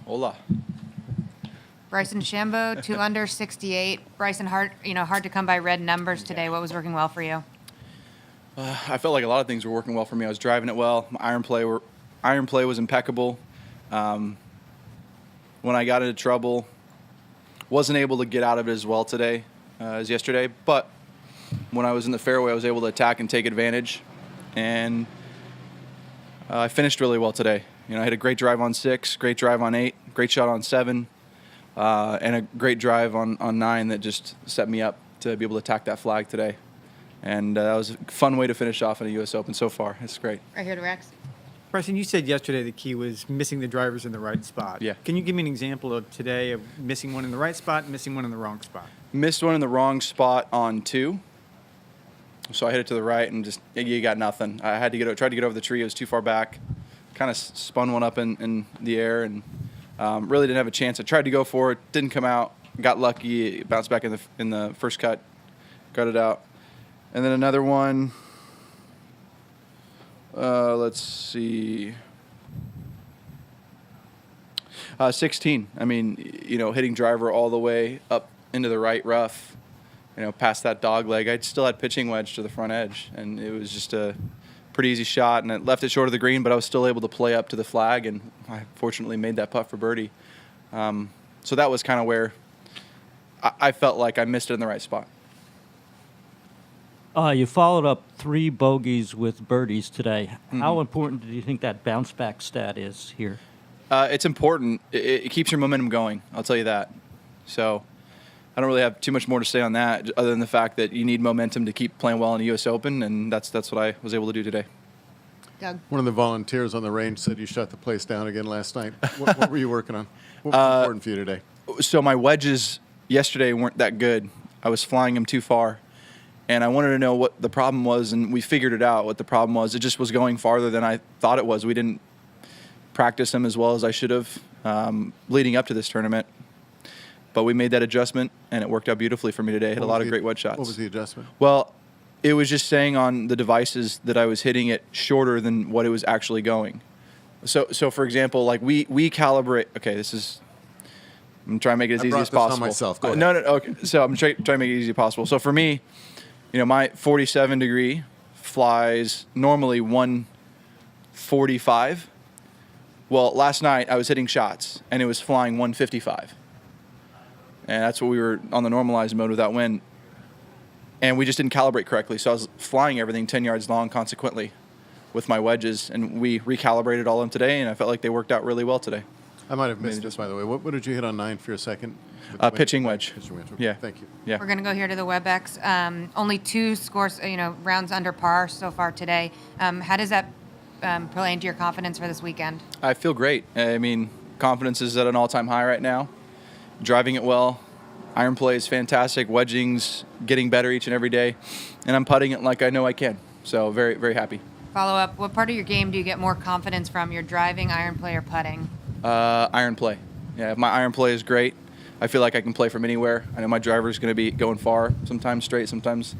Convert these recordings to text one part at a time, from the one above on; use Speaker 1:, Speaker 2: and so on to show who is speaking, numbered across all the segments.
Speaker 1: Hola.
Speaker 2: Bryson DeChambeau, 2 under, 68. Bryson, hard to come by red numbers today. What was working well for you?
Speaker 1: I felt like a lot of things were working well for me. I was driving it well. My iron play was impeccable. When I got into trouble, wasn't able to get out of it as well today as yesterday. But when I was in the fairway, I was able to attack and take advantage. And I finished really well today. I had a great drive on 6, great drive on 8, great shot on 7, and a great drive on 9 that just set me up to be able to attack that flag today. And that was a fun way to finish off in a U.S. Open so far. It's great.
Speaker 2: Right here to Rex.
Speaker 3: Bryson, you said yesterday the key was missing the drivers in the right spot.
Speaker 1: Yeah.
Speaker 3: Can you give me an example of today of missing one in the right spot and missing one in the wrong spot?
Speaker 1: Missed one in the wrong spot on 2. So I hit it to the right and just, you got nothing. I had to tried to get over the tree. It was too far back. Kind of spun one up in the air and really didn't have a chance. I tried to go for it. Didn't come out. Got lucky. It bounced back in the first cut. Got it out. And then another one, let's see, 16. I mean, hitting driver all the way up into the right rough, past that dog leg. I still had pitching wedge to the front edge, and it was just a pretty easy shot, and it left it short of the green, but I was still able to play up to the flag, and I fortunately made that putt for birdie. So that was kind of where I felt like I missed it in the right spot.
Speaker 4: You followed up 3 bogeys with birdies today. Mm-hmm. How important do you think that bounce back stat is here?
Speaker 1: It's important. It keeps your momentum going, I'll tell you that. So I don't really have too much more to say on that other than the fact that you need momentum to keep playing well in the U.S. Open, and that's what I was able to do today.
Speaker 2: Doug.
Speaker 5: One of the volunteers on the range said you shut the place down again last night. What were you working on? What was important for you today?
Speaker 1: So my wedges yesterday weren't that good. I was flying them too far. And I wanted to know what the problem was, and we figured it out, what the problem was. It just was going farther than I thought it was. We didn't practice them as well as I should have leading up to this tournament. But we made that adjustment, and it worked out beautifully for me today. Hit a lot of great wedge shots.
Speaker 5: What was the adjustment?
Speaker 1: Well, it was just saying on the devices that I was hitting it shorter than what it was actually going. So for example, like we calibrate. Okay, I'm trying to make it as easy as possible.
Speaker 5: I brought this on myself. Go ahead.
Speaker 1: No. Okay. So I'm trying to make it easy as possible. So for me, my 47 degree flies normally 145. Well, last night I was hitting shots and it was flying 155. And that's what we were on the normalized mode with that wind. And we just didn't calibrate correctly. So I was flying everything 10 yards long consequently with my wedges. And we recalibrated all of them today, and I felt like they worked out really well today.
Speaker 5: I might have missed this, by the way. What did you hit on 9 for your second?
Speaker 1: Pitching wedge.
Speaker 5: Pitching wedge.
Speaker 1: Yeah.
Speaker 5: Thank you.
Speaker 1: Yeah.
Speaker 2: We're going to go here to the WebEx. Only 2 scores, rounds under par so far today. How does that play into your confidence for this weekend?
Speaker 1: I feel great. I mean, confidence is at an all-time high right now. Driving it well. Iron play is fantastic. Wedging's getting better each and every day. And I'm putting it like I know I can. So very, very happy.
Speaker 2: Follow up. What part of your game do you get more confidence from? Your driving, iron play, or putting?
Speaker 1: Iron play. Yeah, if my iron play is great, I feel like I can play from anywhere. I know my driver's going to be going far, sometimes straight, sometimes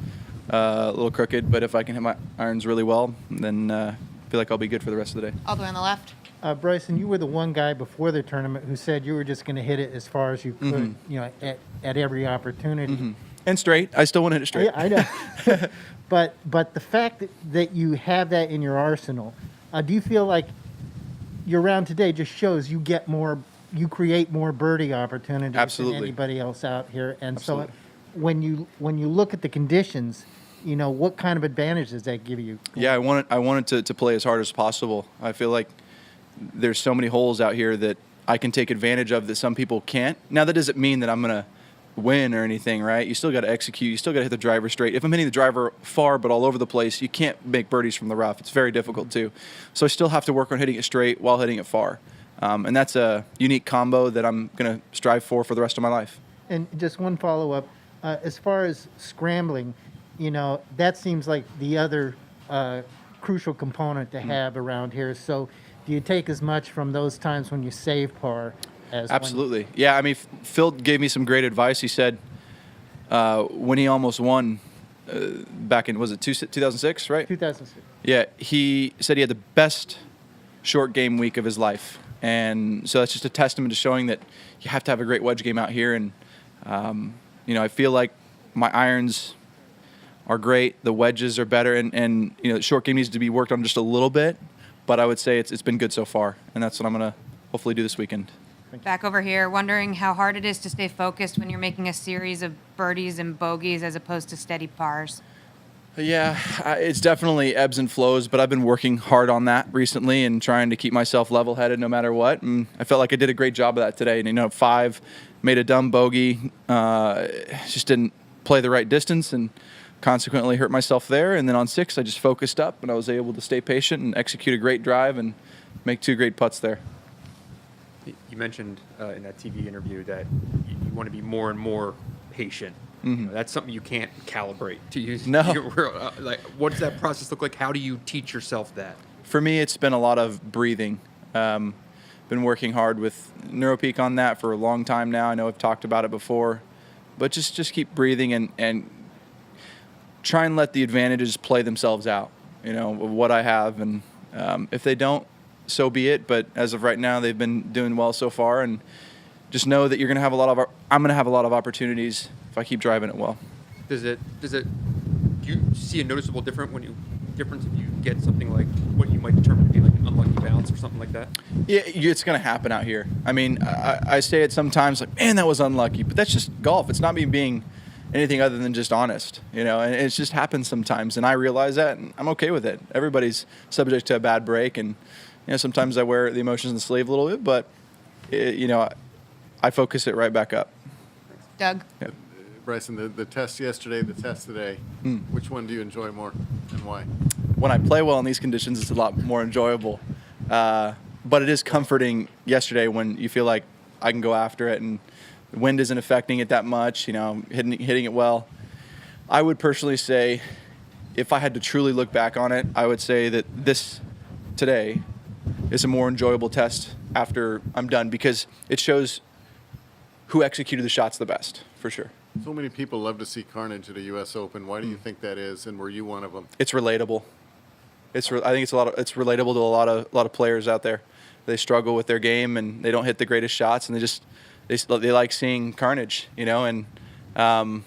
Speaker 1: a little crooked. But if I can hit my irons really well, then I feel like I'll be good for the rest of the day.
Speaker 2: All the way on the left.
Speaker 6: Bryson, you were the one guy before the tournament who said you were just going to hit it as far as you could, at every opportunity.
Speaker 1: Mm-hmm. And straight. I still want to hit it straight.
Speaker 6: I know. but the fact that you have that in your arsenal, do you feel like your round today just shows you create more birdie opportunities
Speaker 1: Absolutely.
Speaker 6: than anybody else out here? And
Speaker 1: Absolutely.
Speaker 6: So when you look at the conditions, what kind of advantage does that give you?
Speaker 1: Yeah, I wanted to play as hard as possible. I feel like there's so many holes out here that I can take advantage of that some people can't. Now, that doesn't mean that I'm going to win or anything, right? You still got to execute. You still got to hit the driver straight. If I'm hitting the driver far but all over the place, you can't make birdies from the rough. It's very difficult too. So I still have to work on hitting it straight while hitting it far. And that's a unique combo that I'm going to strive for the rest of my life.
Speaker 6: And just one follow-up. As far as scrambling, that seems like the other crucial component to have around here. So do you take as much from those times when you save par as
Speaker 1: Absolutely. Yeah, I mean, Phil gave me some great advice. He said when he almost won back in, was it 2006, right?
Speaker 6: 2006.
Speaker 1: Yeah, he said he had the best short game week of his life. And so that's just a testament to showing that you have to have a great wedge game out here. And, I feel like my irons are great. The wedges are better. And the short game needs to be worked on just a little bit. But I would say it's been good so far. And that's what I'm going to hopefully do this weekend.
Speaker 2: Back over here, wondering how hard it is to stay focused when you're making a series of birdies and bogeys as opposed to steady pars.
Speaker 1: Yeah, it's definitely ebbs and flows, but I've been working hard on that recently and trying to keep myself level-headed no matter what. And I felt like I did a great job of that today. And, 5, made a dumb bogey, just didn't play the right distance and consequently hurt myself there. And then on 6, I just focused up and I was able to stay patient and execute a great drive and make 2 great putts there.
Speaker 7: You mentioned in that TV interview that you want to be more and more patient. That's something you can't calibrate to use.
Speaker 1: No.
Speaker 7: What does that process look like? How do you teach yourself that?
Speaker 1: For me, it's been a lot of breathing. Been working hard with NeuroPeak on that for a long time now. I know I've talked about it before, but just keep breathing and try and let the advantages play themselves out. Of what I have, and if they don't, so be it. But as of right now, they've been doing well so far, and just know that I'm going to have a lot of opportunities if I keep driving it well.
Speaker 7: Do you see a noticeable difference if you get something like what you might determine to be like an unlucky bounce or something like that?
Speaker 1: Yeah, it's going to happen out here. I mean, I say it sometimes like, man, that was unlucky, but that's just golf. It's not me being anything other than just honest, and it just happens sometimes, and I realize that, and I'm okay with it. Everybody's subject to a bad break, and sometimes I wear the emotions on the sleeve a little bit, but I focus it right back up.
Speaker 2: Doug?
Speaker 1: Yep.
Speaker 5: Bryson, the test yesterday, the test today, which one do you enjoy more and why?
Speaker 1: When I play well in these conditions, it's a lot more enjoyable. But it is comforting yesterday when you feel like I can go after it and the wind isn't affecting it that much, hitting it well. I would personally say, if I had to truly look back on it, I would say that this today is a more enjoyable test after I'm done because it shows who executed the shots the best, for sure.
Speaker 5: So many people love to see carnage at a U.S. Open. Why do you think that is, and were you one of them?
Speaker 1: It's relatable. I think it's relatable to a lot of players out there. They struggle with their game and they don't hit the greatest shots, and they like seeing carnage, And I'm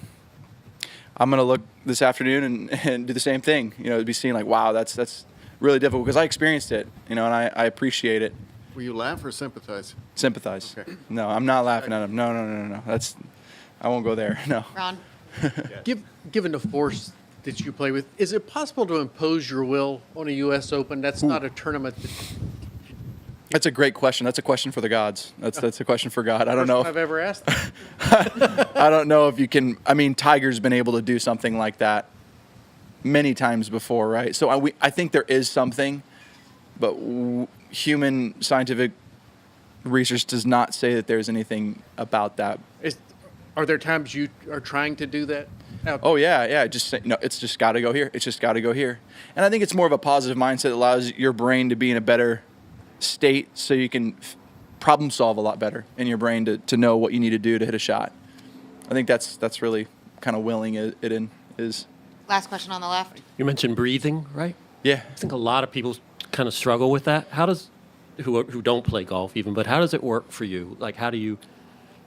Speaker 1: gonna look this afternoon and do the same thing. Be seeing like, wow, that's really difficult because I experienced it, and I appreciate it.
Speaker 5: Will you laugh or sympathize?
Speaker 1: Sympathize.
Speaker 5: Okay. No,
Speaker 1: I'm not laughing at him. No. I won't go there. No.
Speaker 2: Ron?
Speaker 8: Given the force that you play with, is it possible to impose your will on a U.S. Open? That's not a tournament.
Speaker 1: That's a great question. That's a question for the gods. That's a question for God. I don't know.
Speaker 8: I've ever asked that.
Speaker 1: I don't know if you can. I mean, Tiger's been able to do something like that many times before, right? So I think there is something, but human scientific research does not say that there's anything about that.
Speaker 8: Are there times you are trying to do that?
Speaker 1: Oh yeah. Just say, no, it's just got to go here. It's just got to go here. And I think it's more of a positive mindset that allows your brain to be in a better state so you can problem solve a lot better in your brain to know what you need to do to hit a shot. I think that's really kind of willing it in is.
Speaker 2: Last question on the left.
Speaker 9: You mentioned breathing, right?
Speaker 1: Yeah.
Speaker 9: I think a lot of people kind of struggle with that. How does, who don't play golf even, but how does it work for you? Like, how do you?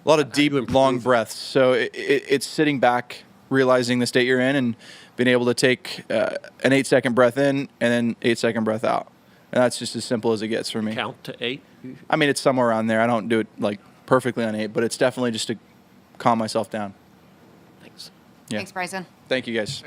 Speaker 1: A lot of deep, long breaths. So it's sitting back, realizing the state you're in, and being able to take an 8-second breath in and then 8-second breath out. And that's just as simple as it gets for me.
Speaker 9: Count to 8?
Speaker 1: I mean, it's somewhere around there. I don't do it like perfectly on 8, but it's definitely just to calm myself down.
Speaker 9: Thanks.
Speaker 1: Yeah.
Speaker 2: Thanks, Bryson.
Speaker 1: Thank you, guys.